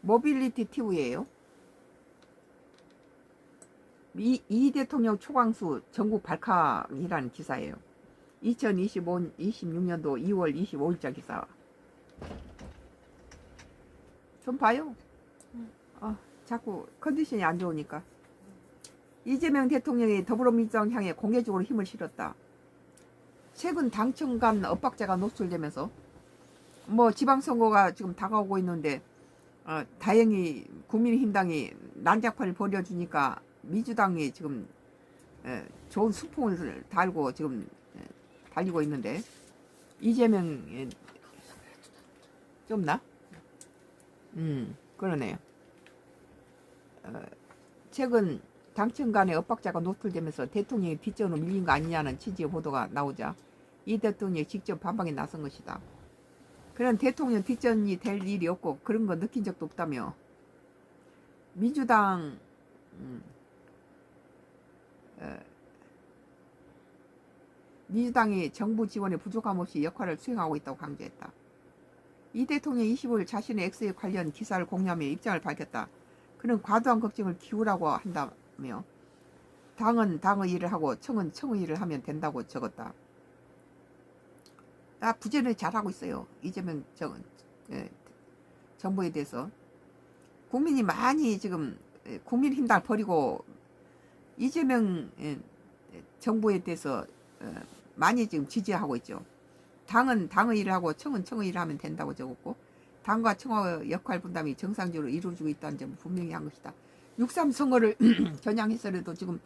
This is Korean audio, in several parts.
모빌리티 TV예요. 이 대통령 초강수 전국 발칵이라는 기사예요. 26년도 2월 25일자 기사. 좀 봐요. 자꾸 컨디션이 안 좋으니까. 이재명 대통령이 더불어민주당 향해 공개적으로 힘을 실었다. 최근 당청 간 엇박자가 노출되면서 뭐 지방선거가 지금 다가오고 있는데 다행히 국민의힘당이 난장판을 벌여주니까 민주당이 지금 좋은 수풍을 달고 지금 달리고 있는데 이재명 좀 나? 그러네요. 최근 당청 간의 엇박자가 노출되면서 대통령이 뒷전으로 밀린 거 아니냐는 취지의 보도가 나오자 이 대통령이 직접 반박에 나선 것이다. 그런 대통령 뒷전이 될 일이 없고 그런 거 느낀 적도 없다며 민주당 민주당이 정부 지원에 부족함 없이 역할을 수행하고 있다고 강조했다. 이 대통령이 25일 자신의 X에 관련 기사를 공유하며 입장을 밝혔다. 그는 과도한 걱정을 기우라고 한다며 당은 당의 일을 하고 청은 청의 일을 하면 된다고 적었다. 나 부재는 잘하고 있어요. 이재명 정부에 대해서. 국민이 많이 지금 국민힘당 버리고 이재명 정부에 대해서 많이 지금 지지하고 있죠. 당은 당의 일을 하고 청은 청의 일을 하면 된다고 적었고 당과 청와의 역할 분담이 정상적으로 이루어지고 있다는 점을 분명히 한 것이다. 6.3 선거를 겨냥해서라도 지금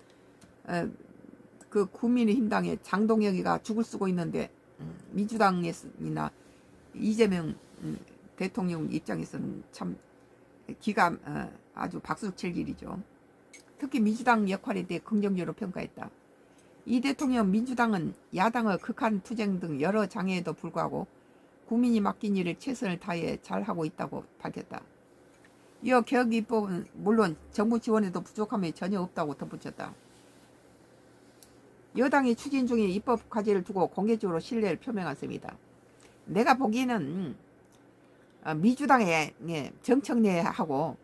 그 국민의힘당의 장동혁이가 죽을 쓰고 있는데 민주당이나 이재명 대통령 입장에서는 참 기가 아주 박수 칠 일이죠. 특히 민주당 역할에 대해 긍정적으로 평가했다. 이 대통령 민주당은 야당의 극한 투쟁 등 여러 장애에도 불구하고 국민이 맡긴 일을 최선을 다해 잘하고 있다고 밝혔다. 이어 개혁 입법은 물론 정부 지원에도 부족함이 전혀 없다고 덧붙였다. 여당이 추진 중인 입법 과제를 두고 공개적으로 신뢰를 표명한 셈이다. 내가 보기에는 민주당의 정청래하고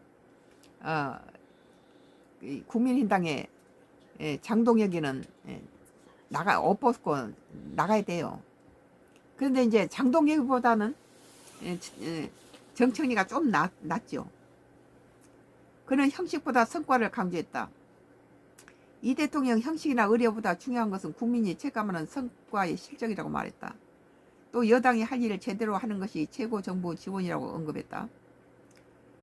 국민의힘당의 장동혁이는 엎었고 나가야 돼요. 그런데 이제 장동혁보다는 정청래가 좀 낫죠. 그는 형식보다 성과를 강조했다. 이 대통령 형식이나 의례보다 중요한 것은 국민이 체감하는 성과의 실적이라고 말했다. 또 여당이 할 일을 제대로 하는 것이 최고 정부 지원이라고 언급했다.